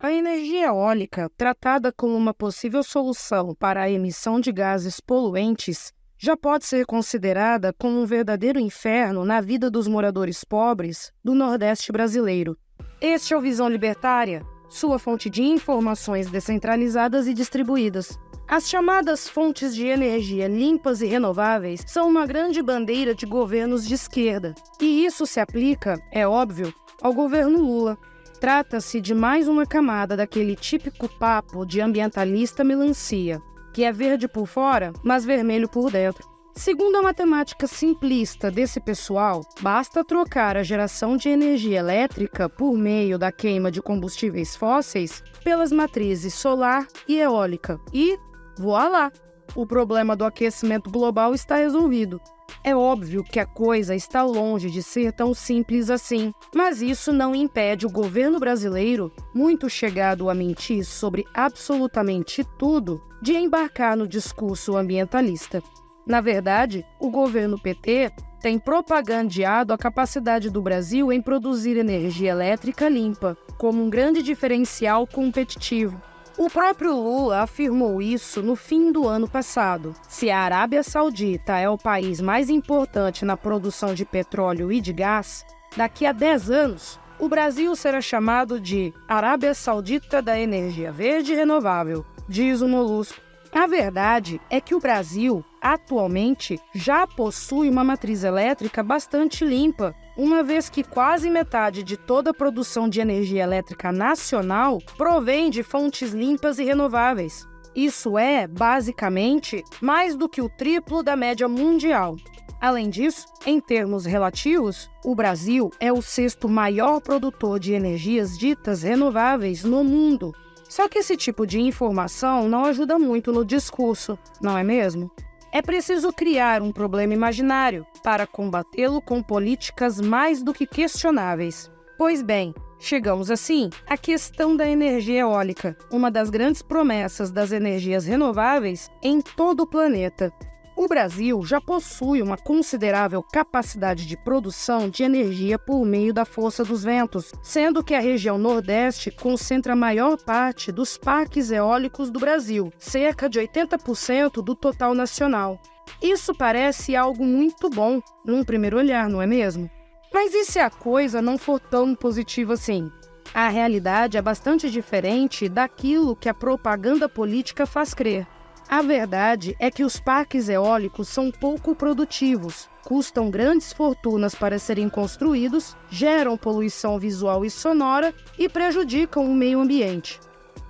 A energia eólica, tratada como uma possível solução para a emissão de gases poluentes, já pode ser considerada como um verdadeiro inferno na vida dos moradores pobres do Nordeste brasileiro. Este é o Visão Libertária, sua fonte de informações descentralizadas e distribuídas. As chamadas fontes de energia limpas e renováveis são uma grande bandeira de governos de esquerda, e isso se aplica, é óbvio, ao governo Lula. Trata-se de mais uma camada daquele típico papo de ambientalista melancia, que é verde por fora, mas vermelho por dentro. Segundo a matemática simplista desse pessoal, basta trocar a geração de energia elétrica por meio da queima de combustíveis fósseis pelas matrizes solar e eólica e, voilá, o problema do aquecimento global está resolvido. É óbvio que a coisa está longe de ser tão simples assim, mas isso não impede o governo brasileiro, muito chegado a mentir sobre absolutamente tudo, de embarcar no discurso ambientalista. Na verdade, o governo PT tem propagandeado a capacidade do Brasil em produzir energia elétrica limpa, como um grande diferencial competitivo. O próprio Lula afirmou isso no fim do ano passado. Se a Arábia Saudita é o país mais importante na produção de petróleo e de gás, daqui a 10 anos, o Brasil será chamado de Arábia Saudita da Energia Verde e Renovável, diz o Molusco. A verdade é que o Brasil, atualmente, já possui uma matriz elétrica bastante limpa, uma vez que quase metade de toda a produção de energia elétrica nacional provém de fontes limpas e renováveis. Isso é, basicamente, mais do que o triplo da média mundial. Além disso, em termos relativos, o Brasil é o 6º maior produtor de energias ditas renováveis no mundo. Só que esse tipo de informação não ajuda muito no discurso, não é mesmo? É preciso criar um problema imaginário para combatê-lo com políticas mais do que questionáveis. Pois bem, chegamos assim à questão da energia eólica, uma das grandes promessas das energias renováveis em todo o planeta. O Brasil já possui uma considerável capacidade de produção de energia por meio da força dos ventos, sendo que a região Nordeste concentra a maior parte dos parques eólicos do Brasil, cerca de 80% do total nacional. Isso parece algo muito bom, num primeiro olhar, não é mesmo? Mas e se a coisa não for tão positiva assim? A realidade é bastante diferente daquilo que a propaganda política faz crer. A verdade é que os parques eólicos são pouco produtivos, custam grandes fortunas para serem construídos, geram poluição visual e sonora e prejudicam o meio ambiente.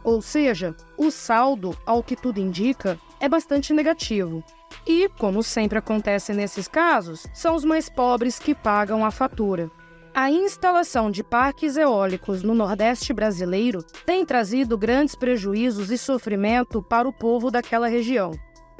Ou seja, o saldo, ao que tudo indica, é bastante negativo. E, como sempre acontece nesses casos, são os mais pobres que pagam a fatura. A instalação de parques eólicos no Nordeste brasileiro tem trazido grandes prejuízos e sofrimento para o povo daquela região.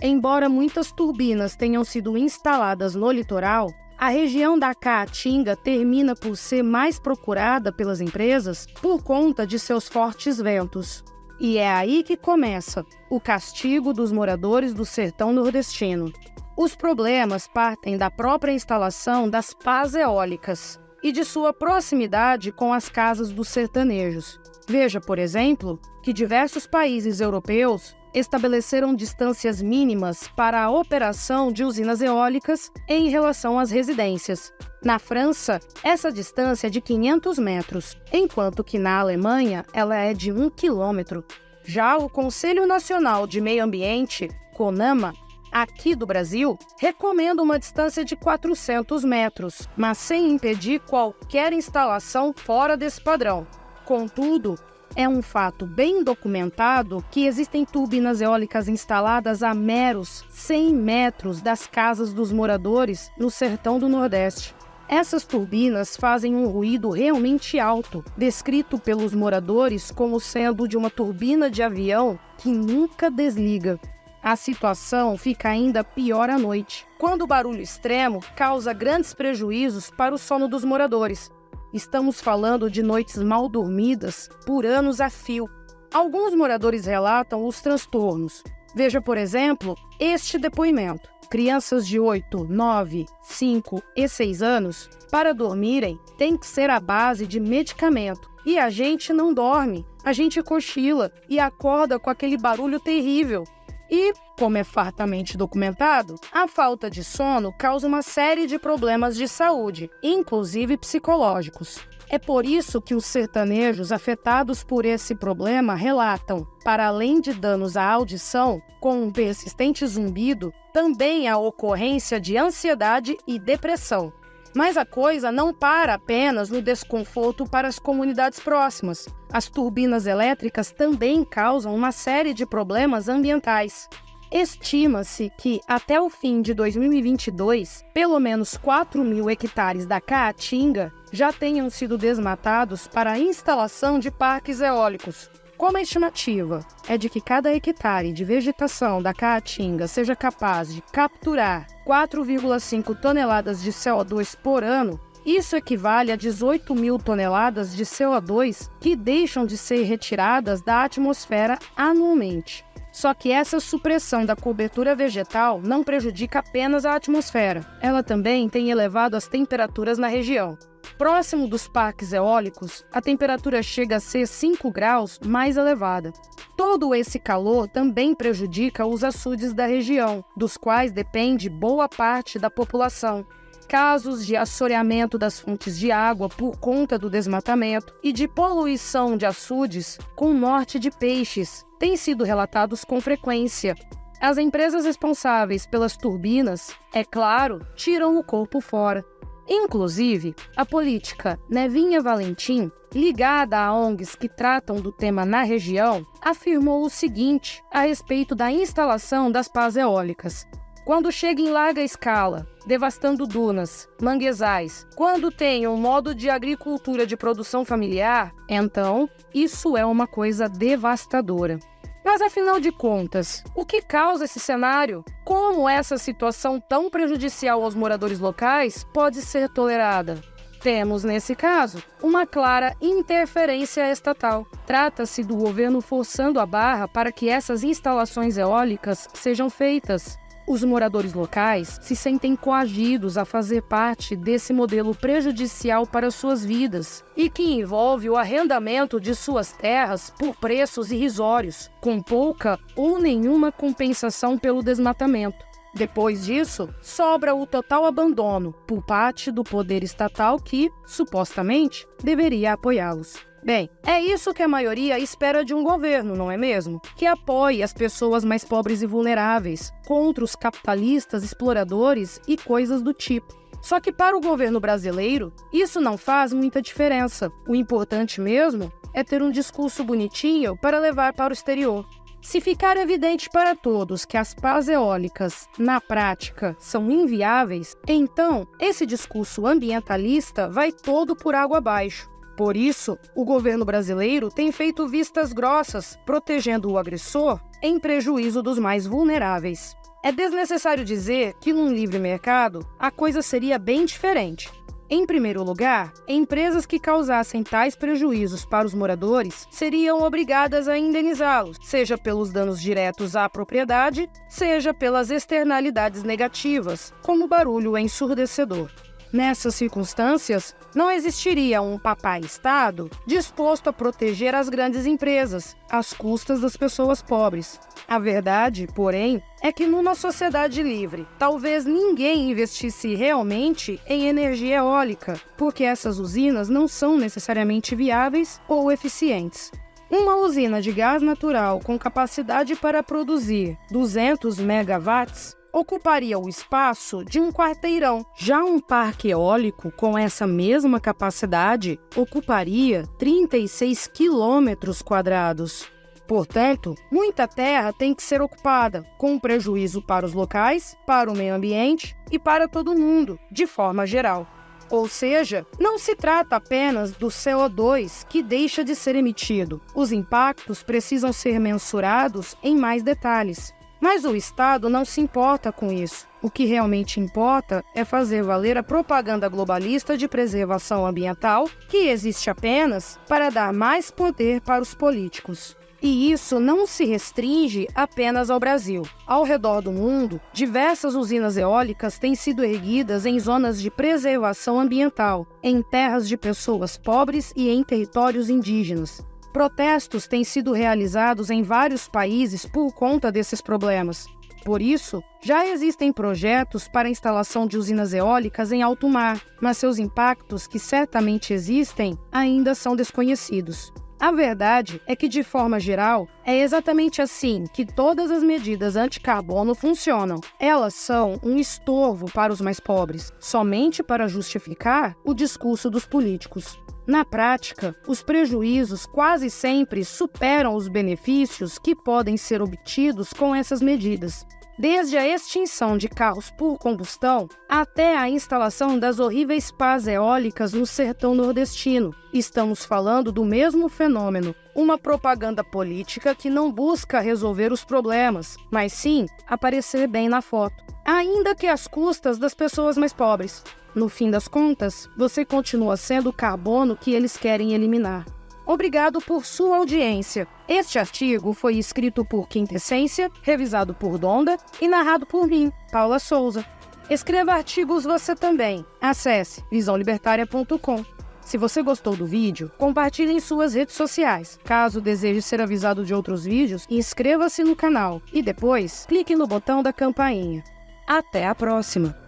Embora muitas turbinas tenham sido instaladas no litoral, a região da Caatinga termina por ser mais procurada pelas empresas por conta de seus fortes ventos. E é aí que começa o castigo dos moradores do sertão nordestino. Os problemas partem da própria instalação das pás eólicas e de sua proximidade com as casas dos sertanejos. Veja, por exemplo, que diversos países europeus estabeleceram distâncias mínimas para a operação de usinas eólicas em relação às residências. Na França, essa distância é de 500 metros, enquanto que na Alemanha ela é de 1 quilômetro. Já o Conselho Nacional de Meio Ambiente, CONAMA, aqui do Brasil, recomenda uma distância de 400 metros, mas sem impedir qualquer instalação fora desse padrão. Contudo, é um fato bem documentado que existem turbinas eólicas instaladas a meros 100 metros das casas dos moradores no sertão do Nordeste. Essas turbinas fazem um ruído realmente alto, descrito pelos moradores como sendo de uma turbina de avião que nunca desliga. A situação fica ainda pior à noite, quando o barulho extremo causa grandes prejuízos para o sono dos moradores. Estamos falando de noites mal dormidas por anos a fio. Alguns moradores relatam os transtornos. Veja, por exemplo, este depoimento. crianças de 8, 9, 5 e 6 anos, para dormirem, tem que ser à base de medicamento. E a gente não dorme, a gente cochila e acorda com aquele barulho terrível. E, como é fartamente documentado, a falta de sono causa uma série de problemas de saúde, inclusive psicológicos. É por isso que os sertanejos afetados por esse problema relatam, para além de danos à audição, com um persistente zumbido, também a ocorrência de ansiedade e depressão. Mas a coisa não para apenas no desconforto para as comunidades próximas. As turbinas elétricas também causam uma série de problemas ambientais. Estima-se que, até o fim de 2022, pelo menos 4.000 hectares da Caatinga já tenham sido desmatados para a instalação de parques eólicos. Como a estimativa é de que cada hectare de vegetação da Caatinga seja capaz de capturar 4,5 toneladas de CO2 por ano, isso equivale a 18.000 toneladas de CO2 que deixam de ser retiradas da atmosfera anualmente. Só que essa supressão da cobertura vegetal não prejudica apenas a atmosfera. Ela também tem elevado as temperaturas na região. Próximo dos parques eólicos, a temperatura chega a ser 5 graus mais elevada. Todo esse calor também prejudica os açudes da região, dos quais depende boa parte da população. Casos de assoreamento das fontes de água por conta do desmatamento e de poluição de açudes com morte de peixes têm sido relatados com frequência. As empresas responsáveis pelas turbinas, é claro, tiram o corpo fora. Inclusive, a política Nevinha Valentim, ligada a ONGs que tratam do tema na região, afirmou o seguinte a respeito da instalação das pás eólicas. Quando chega em larga escala, devastando dunas, manguezais, quando tem um modo de agricultura de produção familiar, então isso é uma coisa devastadora. Mas afinal de contas, o que causa esse cenário? Como essa situação tão prejudicial aos moradores locais pode ser tolerada? Temos, nesse caso, uma clara interferência estatal. Trata-se do governo forçando a barra para que essas instalações eólicas sejam feitas. Os moradores locais se sentem coagidos a fazer parte desse modelo prejudicial para suas vidas e que envolve o arrendamento de suas terras por preços irrisórios, com pouca ou nenhuma compensação pelo desmatamento. Depois disso, sobra o total abandono por parte do poder estatal que, supostamente, deveria apoiá-los. Bem, é isso que a maioria espera de um governo, não é mesmo? Que apoie as pessoas mais pobres e vulneráveis, contra os capitalistas, exploradores e coisas do tipo. Só que para o governo brasileiro, isso não faz muita diferença. O importante mesmo é ter um discurso bonitinho para levar para o exterior. Se ficar evidente para todos que as pás eólicas, na prática, são inviáveis, então esse discurso ambientalista vai todo por água abaixo. Por isso, o governo brasileiro tem feito vistas grossas, protegendo o agressor em prejuízo dos mais vulneráveis. É desnecessário dizer que num livre mercado, a coisa seria bem diferente. Em primeiro lugar, empresas que causassem tais prejuízos para os moradores seriam obrigadas a indenizá-los, seja pelos danos diretos à propriedade, seja pelas externalidades negativas, como barulho ensurdecedor. Nessas circunstâncias, não existiria um papai-estado disposto a proteger as grandes empresas, às custas das pessoas pobres. A verdade, porém, é que numa sociedade livre, talvez ninguém investisse realmente em energia eólica, porque essas usinas não são necessariamente viáveis ou eficientes. Uma usina de gás natural com capacidade para produzir 200 megawatts ocuparia o espaço de um quarteirão. Já um parque eólico com essa mesma capacidade ocuparia 36 quilômetros quadrados. Portanto, muita terra tem que ser ocupada, com prejuízo para os locais, para o meio ambiente e para todo mundo, de forma geral. Ou seja, não se trata apenas do CO2 que deixa de ser emitido. Os impactos precisam ser mensurados em mais detalhes. Mas o Estado não se importa com isso. O que realmente importa é fazer valer a propaganda globalista de preservação ambiental, que existe apenas para dar mais poder para os políticos. E isso não se restringe apenas ao Brasil. Ao redor do mundo, diversas usinas eólicas têm sido erguidas em zonas de preservação ambiental, em terras de pessoas pobres e em territórios indígenas. Protestos têm sido realizados em vários países por conta desses problemas. Por isso, já existem projetos para a instalação de usinas eólicas em alto mar, mas seus impactos, que certamente existem, ainda são desconhecidos. A verdade é que, de forma geral, é exatamente assim que todas as medidas anti-carbono funcionam. Elas são um estorvo para os mais pobres, somente para justificar o discurso dos políticos. Na prática, os prejuízos quase sempre superam os benefícios que podem ser obtidos com essas medidas. Desde a extinção de carros por combustão até a instalação das horríveis pás eólicas no sertão nordestino, estamos falando do mesmo fenômeno, uma propaganda política que não busca resolver os problemas, mas sim aparecer bem na foto, ainda que às custas das pessoas mais pobres. No fim das contas, você continua sendo o carbono que eles querem eliminar. Obrigado por sua audiência. Este artigo foi escrito por Quintessência, revisado por Donda e narrado por mim, Paula Souza. Escreva artigos você também. Acesse visãolibertaria.com. Se você gostou do vídeo, compartilhe em suas redes sociais. Caso deseje ser avisado de outros vídeos, inscreva-se no canal e depois clique no botão da campainha. Até a próxima!